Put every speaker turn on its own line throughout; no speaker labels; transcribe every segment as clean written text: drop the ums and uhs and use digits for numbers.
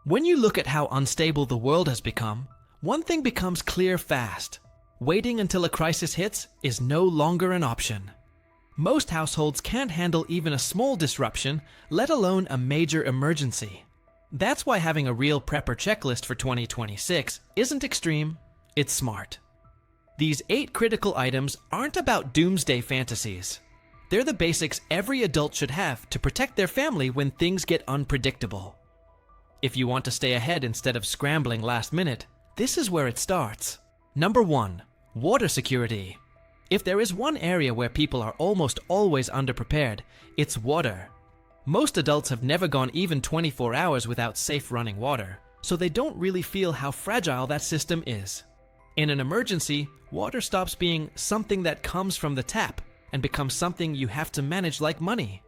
When you look at how unstable the world has become, one thing becomes clear fast. Waiting until a crisis hits is no longer an option. Most households can't handle even a small disruption, let alone a major emergency. That's why having a real prepper checklist for 2026 isn't extreme, it's smart. These 8 critical items aren't about doomsday fantasies. They're the basics every adult should have to protect their family when things get unpredictable. If you want to stay ahead instead of scrambling last minute, this is where it starts. Number 1. Water security. If there is one area where people are almost always underprepared, it's water. Most adults have never gone even 24 hours without safe running water, so they don't really feel how fragile that system is. In an emergency, water stops being something that comes from the tap and becomes something you have to manage like money.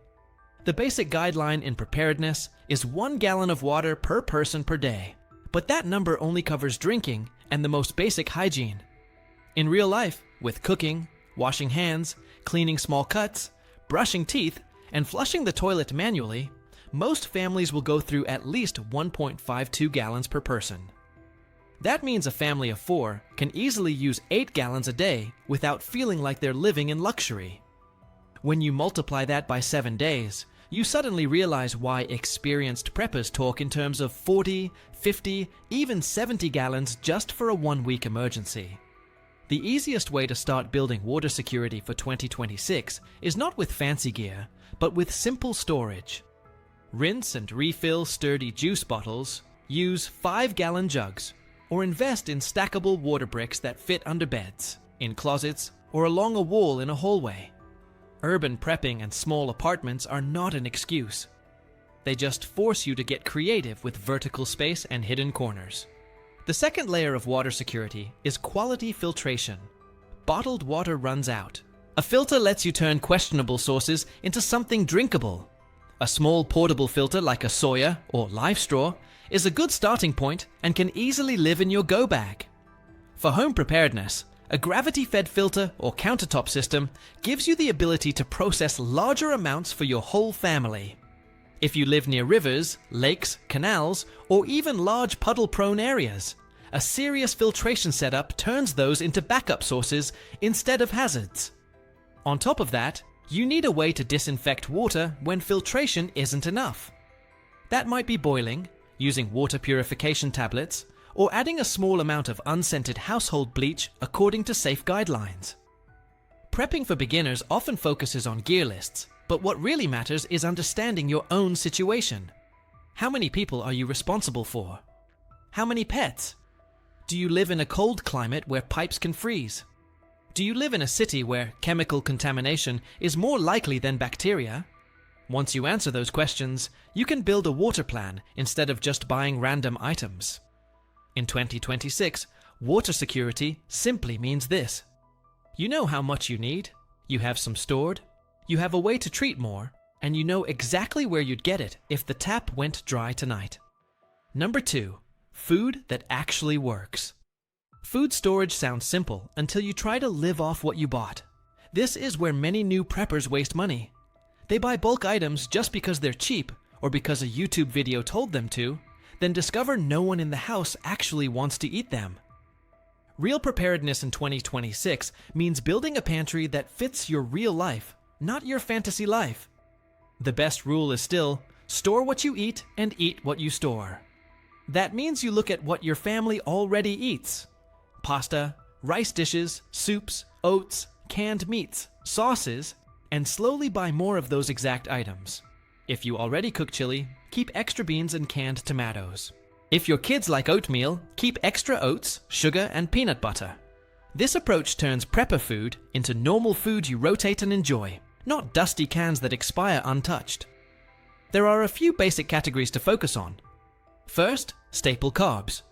The basic guideline in preparedness is 1 gallon of water per person per day, but that number only covers drinking and the most basic hygiene. In real life, with cooking, washing hands, cleaning small cuts, brushing teeth, and flushing the toilet manually, most families will go through at least 1.52 gallons per person. That means a family of 4 can easily use 8 gallons a day without feeling like they're living in luxury. When you multiply that by 7 days, you suddenly realize why experienced preppers talk in terms of 40, 50, even 70 gallons just for a 1-week emergency. The easiest way to start building water security for 2026 is not with fancy gear, but with simple storage. Rinse and refill sturdy juice bottles, use 5-gallon jugs, or invest in stackable water bricks that fit under beds, in closets, or along a wall in a hallway. Urban prepping and small apartments are not an excuse. They just force you to get creative with vertical space and hidden corners. The second layer of water security is quality filtration. Bottled water runs out. A filter lets you turn questionable sources into something drinkable. A small portable filter like a Sawyer or Life Straw is a good starting point and can easily live in your go bag. For home preparedness, a gravity-fed filter or countertop system gives you the ability to process larger amounts for your whole family. If you live near rivers, lakes, canals, or even large puddle-prone areas, a serious filtration setup turns those into backup sources instead of hazards. On top of that, you need a way to disinfect water when filtration isn't enough. That might be boiling, using water purification tablets, or adding a small amount of unscented household bleach according to safe guidelines. Prepping for beginners often focuses on gear lists, but what really matters is understanding your own situation. How many people are you responsible for? How many pets? Do you live in a cold climate where pipes can freeze? Do you live in a city where chemical contamination is more likely than bacteria? Once you answer those questions, you can build a water plan instead of just buying random items. In 2026, water security simply means this. You know how much you need, you have some stored, you have a way to treat more, and you know exactly where you'd get it if the tap went dry tonight. Number 2, food that actually works. Food storage sounds simple until you try to live off what you bought. This is where many new preppers waste money. They buy bulk items just because they're cheap or because a YouTube video told them to, then discover no one in the house actually wants to eat them. Real preparedness in 2026 means building a pantry that fits your real life, not your fantasy life. The best rule is still, store what you eat and eat what you store. That means you look at what your family already eats. Pasta, rice dishes, soups, oats, canned meats, sauces, and slowly buy more of those exact items. If you already cook chili, keep extra beans and canned tomatoes. If your kids like oatmeal, keep extra oats, sugar, and peanut butter. This approach turns prepper food into normal food you rotate and enjoy, not dusty cans that expire untouched. There are a few basic categories to focus on. First, staple carbs.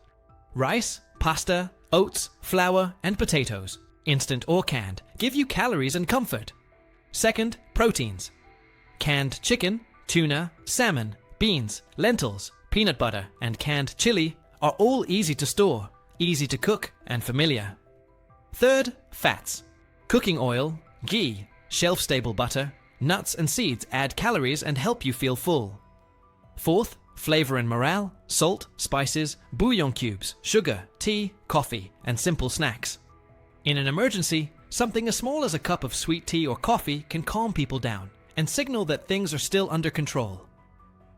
Rice, pasta, oats, flour, and potatoes, instant or canned, give you calories and comfort. Second, proteins. Canned chicken, tuna, salmon, beans, lentils, peanut butter, and canned chili are all easy to store, easy to cook, and familiar. Third, fats. Cooking oil, ghee, shelf-stable butter, nuts and seeds add calories and help you feel full. Fourth, Flavor and morale, salt, spices, bouillon cubes, sugar, tea, coffee, and simple snacks. In an emergency, something as small as a cup of sweet tea or coffee can calm people down and signal that things are still under control.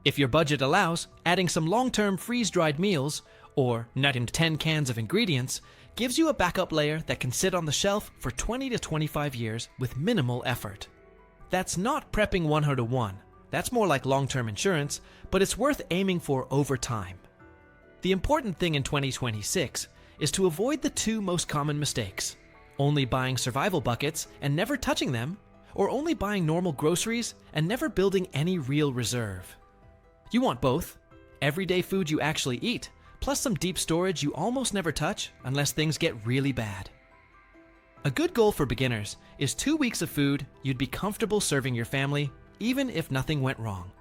If your budget allows, adding some long-term freeze-dried meals or nutting 10 cans of ingredients gives you a backup layer that can sit on the shelf for 20 to 25 years with minimal effort. That's not prepping 101. That's more like long-term insurance, but it's worth aiming for over time. The important thing in 2026 is to avoid the two most common mistakes: only buying survival buckets and never touching them, or only buying normal groceries and never building any real reserve. You want both: everyday food you actually eat, plus some deep storage you almost never touch unless things get really bad. A good goal for beginners is 2 weeks of food you'd be comfortable serving your family, even if nothing went wrong.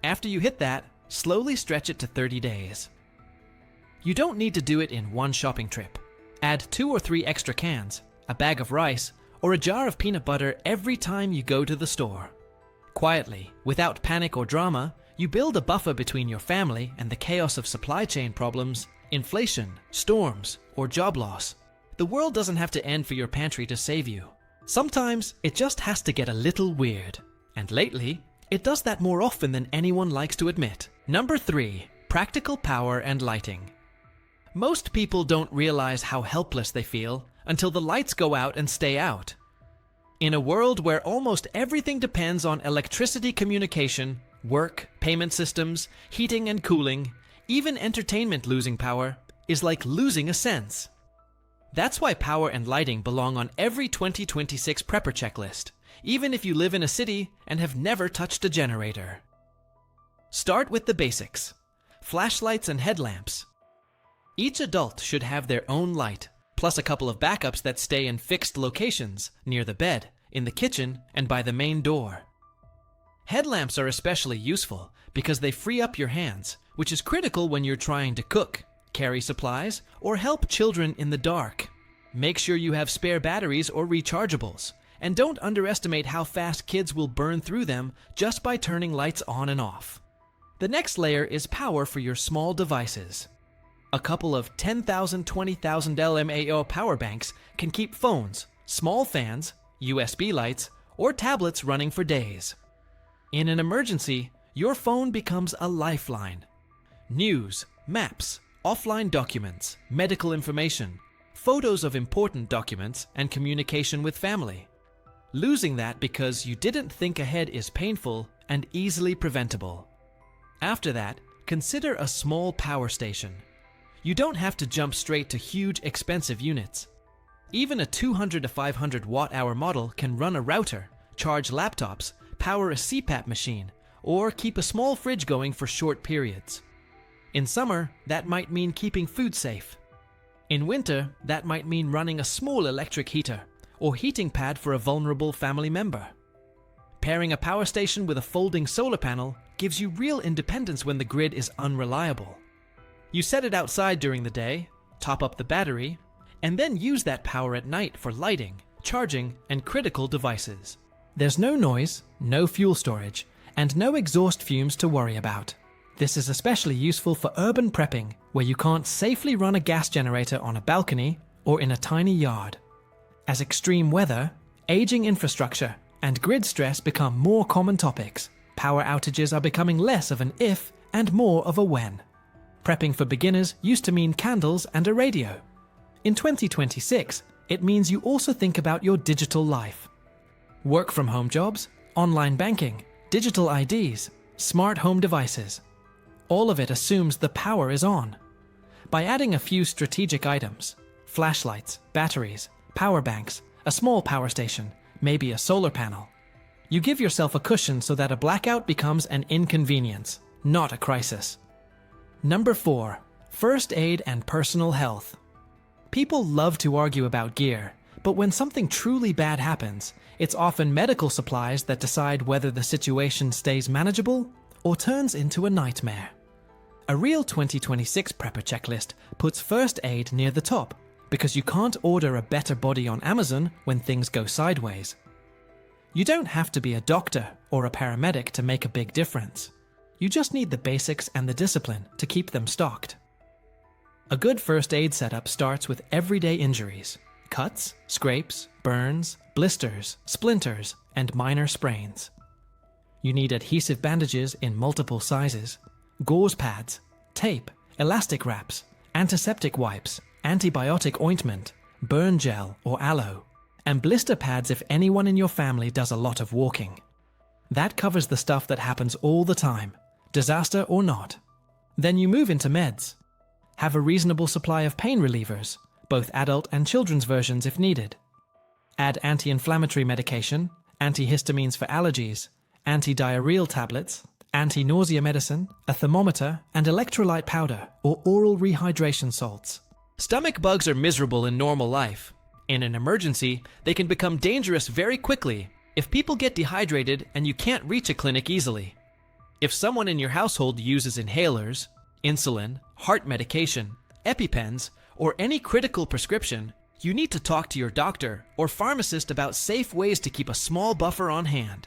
After you hit that, slowly stretch it to 30 days. You don't need to do it in one shopping trip. Add 2 or 3 extra cans, a bag of rice, or a jar of peanut butter every time you go to the store. Quietly, without panic or drama, you build a buffer between your family and the chaos of supply chain problems, inflation, storms, or job loss. The world doesn't have to end for your pantry to save you. Sometimes it just has to get a little weird. And lately, it does that more often than anyone likes to admit. Number 3, practical power and lighting. Most people don't realize how helpless they feel until the lights go out and stay out. In a world where almost everything depends on electricity communication, work, payment systems, heating and cooling, even entertainment losing power is like losing a sense. That's why power and lighting belong on every 2026 prepper checklist, even if you live in a city and have never touched a generator. Start with the basics: flashlights and headlamps. Each adult should have their own light, plus a couple of backups that stay in fixed locations, near the bed, in the kitchen, and by the main door. Headlamps are especially useful because they free up your hands, which is critical when you're trying to cook, carry supplies, or help children in the dark. Make sure you have spare batteries or rechargeables, and don't underestimate how fast kids will burn through them just by turning lights on and off. The next layer is power for your small devices. A couple of 10,000, 20,000 LMAO power banks can keep phones, small fans, USB lights, or tablets running for days. In an emergency, your phone becomes a lifeline. News, maps, offline documents, medical information, photos of important documents, and communication with family. Losing that because you didn't think ahead is painful and easily preventable. After that, consider a small power station. You don't have to jump straight to huge, expensive units. Even a 200 to 500 watt-hour model can run a router, charge laptops, power a CPAP machine, or keep a small fridge going for short periods. In summer, that might mean keeping food safe. In winter, that might mean running a small electric heater or heating pad for a vulnerable family member. Pairing a power station with a folding solar panel gives you real independence when the grid is unreliable. You set it outside during the day, top up the battery, and then use that power at night for lighting, charging, and critical devices. There's no noise, no fuel storage, and no exhaust fumes to worry about. This is especially useful for urban prepping, where you can't safely run a gas generator on a balcony or in a tiny yard. As extreme weather, aging infrastructure, and grid stress become more common topics, power outages are becoming less of an if and more of a when. Prepping for beginners used to mean candles and a radio. In 2026, it means you also think about your digital life. Work from home jobs, online banking, digital IDs, smart home devices. All of it assumes the power is on. By adding a few strategic items, flashlights, batteries, power banks, a small power station, maybe a solar panel, you give yourself a cushion so that a blackout becomes an inconvenience, not a crisis. Number 4, first aid and personal health. People love to argue about gear, but when something truly bad happens, it's often medical supplies that decide whether the situation stays manageable or turns into a nightmare. A real 2026 prepper checklist puts first aid near the top, because you can't order a better body on Amazon when things go sideways. You don't have to be a doctor or a paramedic to make a big difference. You just need the basics and the discipline to keep them stocked. A good first aid setup starts with everyday injuries: cuts, scrapes, burns, blisters, splinters, and minor sprains. You need adhesive bandages in multiple sizes, gauze pads, tape, elastic wraps, antiseptic wipes, antibiotic ointment, burn gel or aloe, and blister pads if anyone in your family does a lot of walking. That covers the stuff that happens all the time, disaster or not. Then you move into meds. Have a reasonable supply of pain relievers, both adult and children's versions if needed. Add anti-inflammatory medication, antihistamines for allergies, anti-diarrheal tablets, anti-nausea medicine, a thermometer, and electrolyte powder or oral rehydration salts. Stomach bugs are miserable in normal life. In an emergency, they can become dangerous very quickly if people get dehydrated and you can't reach a clinic easily. If someone in your household uses inhalers, insulin, heart medication, EpiPens, or any critical prescription, you need to talk to your doctor or pharmacist about safe ways to keep a small buffer on hand.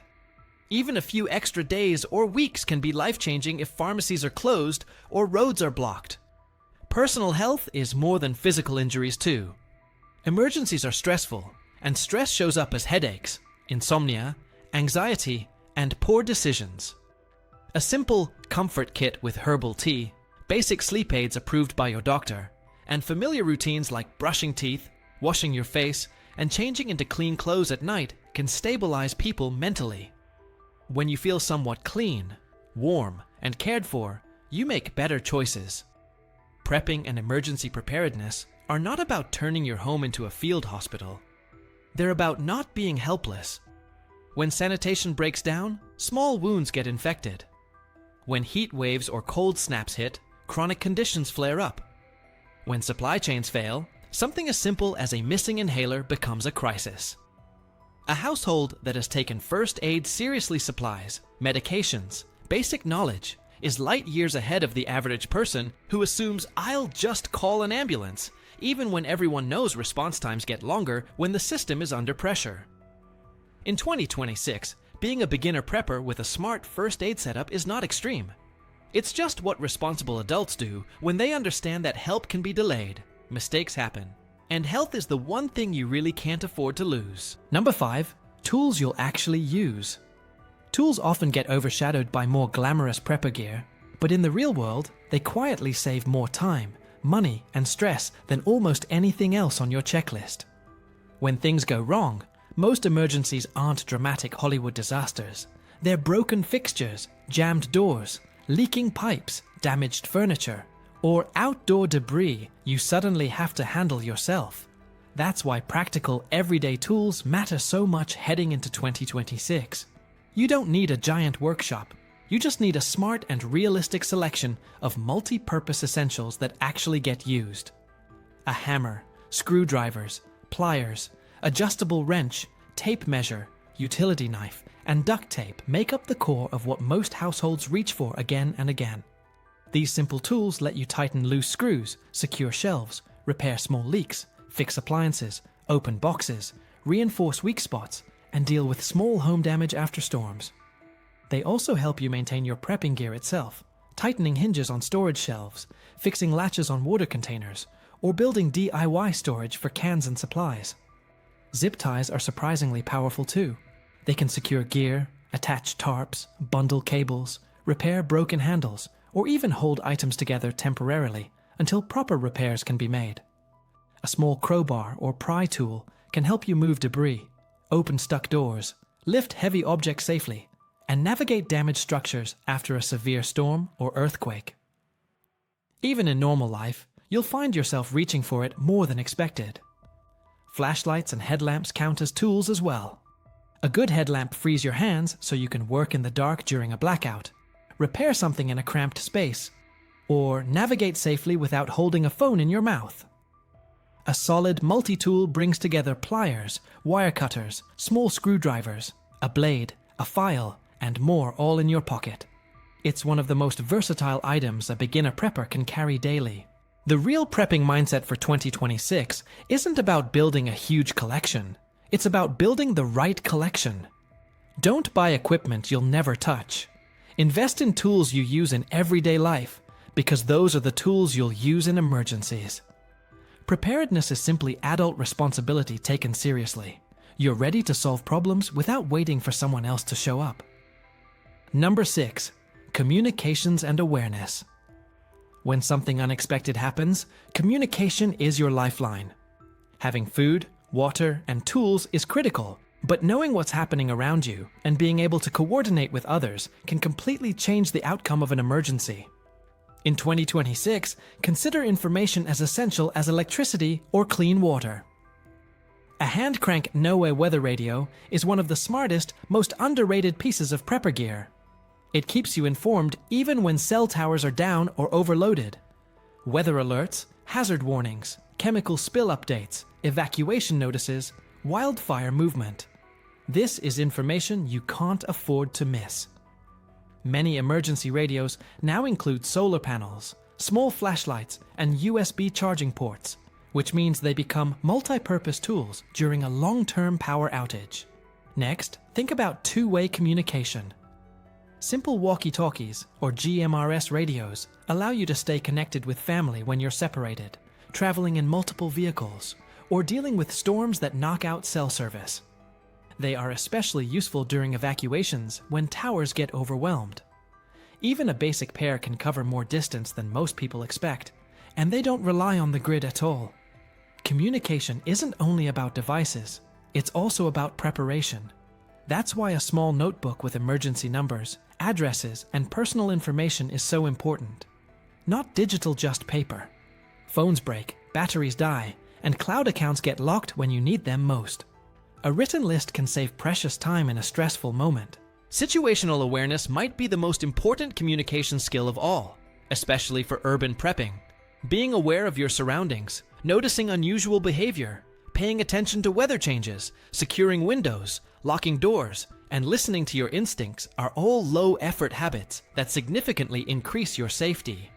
Even a few extra days or weeks can be life-changing if pharmacies are closed or roads are blocked. Personal health is more than physical injuries too. Emergencies are stressful, and stress shows up as headaches, insomnia, anxiety, and poor decisions. A simple comfort kit with herbal tea, basic sleep aids approved by your doctor, and familiar routines like brushing teeth, washing your face, and changing into clean clothes at night can stabilize people mentally. When you feel somewhat clean, warm, and cared for, you make better choices. Prepping and emergency preparedness are not about turning your home into a field hospital. They're about not being helpless. When sanitation breaks down, small wounds get infected. When heat waves or cold snaps hit, chronic conditions flare up. When supply chains fail, something as simple as a missing inhaler becomes a crisis. A household that has taken first aid seriously supplies, medications, basic knowledge, is light years ahead of the average person who assumes I'll just call an ambulance, even when everyone knows response times get longer when the system is under pressure. In 2026, being a beginner prepper with a smart first aid setup is not extreme. It's just what responsible adults do when they understand that help can be delayed, mistakes happen, and health is the one thing you really can't afford to lose. Number 5, tools you'll actually use. Tools often get overshadowed by more glamorous prepper gear, but in the real world, they quietly save more time, money, and stress than almost anything else on your checklist. When things go wrong, most emergencies aren't dramatic Hollywood disasters. They're broken fixtures, jammed doors, leaking pipes, damaged furniture, or outdoor debris you suddenly have to handle yourself. That's why practical, everyday tools matter so much heading into 2026. You don't need a giant workshop. You just need a smart and realistic selection of multi-purpose essentials that actually get used. A hammer, screwdrivers, pliers, adjustable wrench, tape measure, utility knife, and duct tape make up the core of what most households reach for again and again. These simple tools let you tighten loose screws, secure shelves, repair small leaks, fix appliances, open boxes, reinforce weak spots, and deal with small home damage after storms. They also help you maintain your prepping gear itself, tightening hinges on storage shelves, fixing latches on water containers, or building DIY storage for cans and supplies. Zip ties are surprisingly powerful too. They can secure gear, attach tarps, bundle cables, repair broken handles, or even hold items together temporarily until proper repairs can be made. A small crowbar or pry tool can help you move debris, open stuck doors, lift heavy objects safely, and navigate damaged structures after a severe storm or earthquake. Even in normal life, you'll find yourself reaching for it more than expected. Flashlights and headlamps count as tools as well. A good headlamp frees your hands so you can work in the dark during a blackout, repair something in a cramped space, or navigate safely without holding a phone in your mouth. A solid multi-tool brings together pliers, wire cutters, small screwdrivers, a blade, a file, and more all in your pocket. It's one of the most versatile items a beginner prepper can carry daily. The real prepping mindset for 2026 isn't about building a huge collection. It's about building the right collection. Don't buy equipment you'll never touch. Invest in tools you use in everyday life, because those are the tools you'll use in emergencies. Preparedness is simply adult responsibility taken seriously. You're ready to solve problems without waiting for someone else to show up. Number 6. Communications and awareness. When something unexpected happens, communication is your lifeline. Having food, water, and tools is critical, but knowing what's happening around you and being able to coordinate with others can completely change the outcome of an emergency. In 2026, consider information as essential as electricity or clean water. A hand-crank no-way weather radio is one of the smartest, most underrated pieces of prepper gear. It keeps you informed even when cell towers are down or overloaded. Weather alerts, hazard warnings, chemical spill updates, evacuation notices, wildfire movement. This is information you can't afford to miss. Many emergency radios now include solar panels, small flashlights, and USB charging ports, which means they become multi-purpose tools during a long-term power outage. Next, think about two-way communication. Simple walkie-talkies, or GMRS radios, allow you to stay connected with family when you're separated, traveling in multiple vehicles, or dealing with storms that knock out cell service. They are especially useful during evacuations when towers get overwhelmed. Even a basic pair can cover more distance than most people expect, and they don't rely on the grid at all. Communication isn't only about devices, it's also about preparation. That's why a small notebook with emergency numbers, addresses, and personal information is so important. Not digital, just paper. Phones break, batteries die, and cloud accounts get locked when you need them most. A written list can save precious time in a stressful moment. Situational awareness might be the most important communication skill of all, especially for urban prepping. Being aware of your surroundings, noticing unusual behavior, paying attention to weather changes, securing windows, locking doors, and listening to your instincts are all low-effort habits that significantly increase your safety.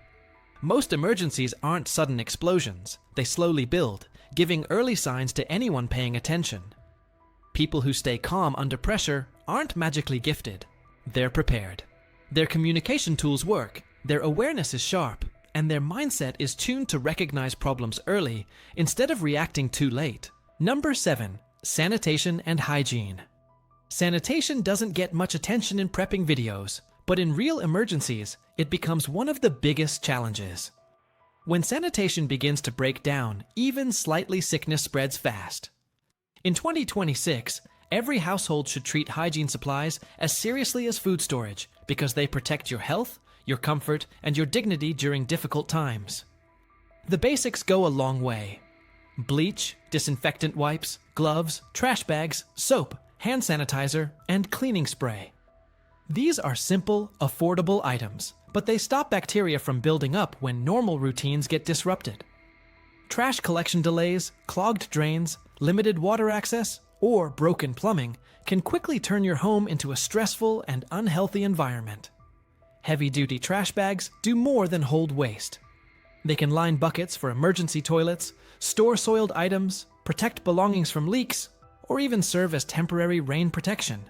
Most emergencies aren't sudden explosions. They slowly build, giving early signs to anyone paying attention. People who stay calm under pressure aren't magically gifted. They're prepared. Their communication tools work, their awareness is sharp, and their mindset is tuned to recognize problems early instead of reacting too late. Number 7. Sanitation and hygiene. Sanitation doesn't get much attention in prepping videos, but in real emergencies, it becomes one of the biggest challenges. When sanitation begins to break down, even slightly sickness spreads fast. In 2026, every household should treat hygiene supplies as seriously as food storage because they protect your health, your comfort, and your dignity during difficult times. The basics go a long way. Bleach, disinfectant wipes, gloves, trash bags, soap, hand sanitizer, and cleaning spray. These are simple, affordable items, but they stop bacteria from building up when normal routines get disrupted. Trash collection delays, clogged drains, limited water access, or broken plumbing can quickly turn your home into a stressful and unhealthy environment. Heavy-duty trash bags do more than hold waste. They can line buckets for emergency toilets, store soiled items, protect belongings from leaks, or even serve as temporary rain protection.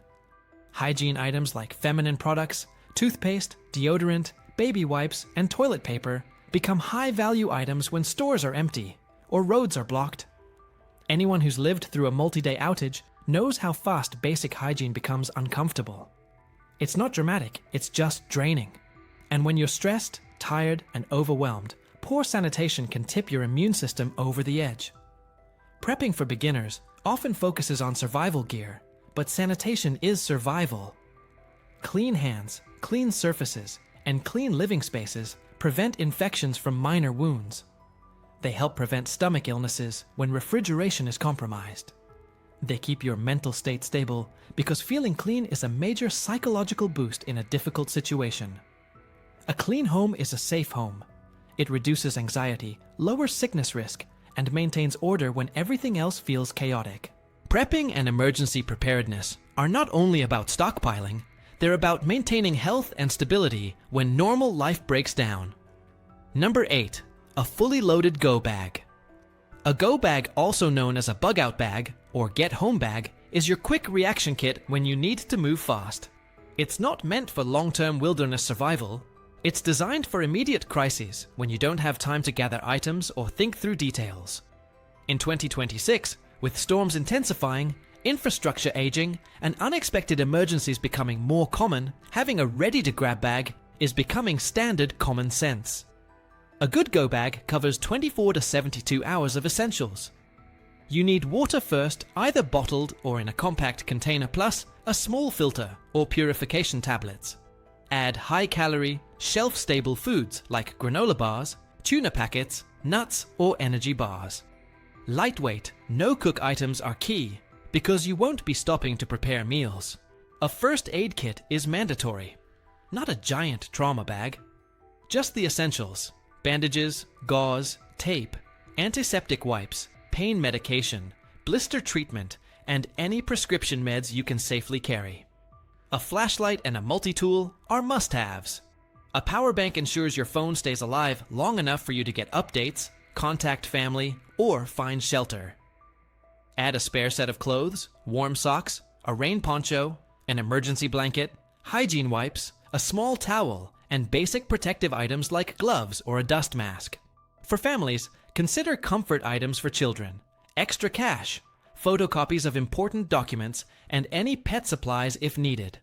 Hygiene items like feminine products, toothpaste, deodorant, baby wipes, and toilet paper become high-value items when stores are empty or roads are blocked. Anyone who's lived through a multi-day outage knows how fast basic hygiene becomes uncomfortable. It's not dramatic, it's just draining. And when you're stressed, tired, and overwhelmed, poor sanitation can tip your immune system over the edge. Prepping for beginners often focuses on survival gear, but sanitation is survival. Clean hands, clean surfaces, and clean living spaces prevent infections from minor wounds. They help prevent stomach illnesses when refrigeration is compromised. They keep your mental state stable because feeling clean is a major psychological boost in a difficult situation. A clean home is a safe home. It reduces anxiety, lowers sickness risk, and maintains order when everything else feels chaotic. Prepping and emergency preparedness are not only about stockpiling, they're about maintaining health and stability when normal life breaks down. Number 8. A fully loaded go bag. A go bag, also known as a bug out bag or get home bag, is your quick reaction kit when you need to move fast. It's not meant for long-term wilderness survival. It's designed for immediate crises when you don't have time to gather items or think through details. In 2026, with storms intensifying, infrastructure aging, and unexpected emergencies becoming more common, having a ready-to-grab bag is becoming standard common sense. A good go bag covers 24 to 72 hours of essentials. You need water first, either bottled or in a compact container, plus a small filter or purification tablets. Add high-calorie, shelf-stable foods like granola bars, tuna packets, nuts, or energy bars. Lightweight, no-cook items are key because you won't be stopping to prepare meals. A first aid kit is mandatory, not a giant trauma bag. Just the essentials: bandages, gauze, tape, antiseptic wipes, pain medication, blister treatment, and any prescription meds you can safely carry. A flashlight and a multi-tool are must-haves. A power bank ensures your phone stays alive long enough for you to get updates, contact family, or find shelter. Add a spare set of clothes, warm socks, a rain poncho, an emergency blanket, hygiene wipes, a small towel, and basic protective items like gloves or a dust mask. For families, consider comfort items for children, extra cash, photocopies of important documents, and any pet supplies if needed.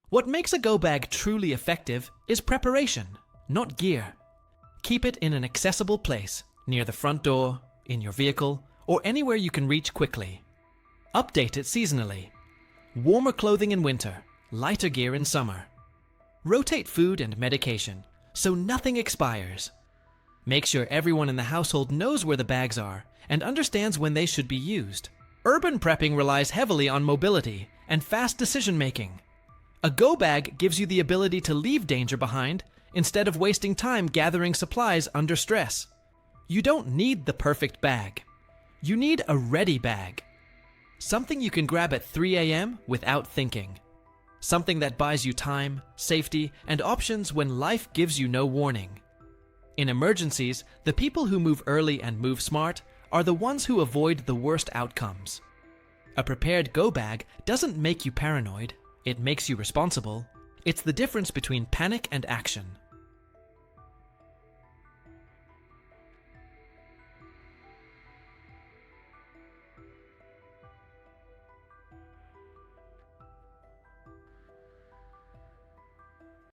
What makes a go bag truly effective is preparation, not gear. Keep it in an accessible place, near the front door, in your vehicle, or anywhere you can reach quickly. Update it seasonally. Warmer clothing in winter, lighter gear in summer. Rotate food and medication, so nothing expires. Make sure everyone in the household knows where the bags are and understands when they should be used. Urban prepping relies heavily on mobility and fast decision-making. A go bag gives you the ability to leave danger behind instead of wasting time gathering supplies under stress. You don't need the perfect bag. You need a ready bag. Something you can grab at 3 a.m. without thinking. Something that buys you time, safety, and options when life gives you no warning. In emergencies, the people who move early and move smart are the ones who avoid the worst outcomes. A prepared go bag doesn't make you paranoid, it makes you responsible. It's the difference between panic and action.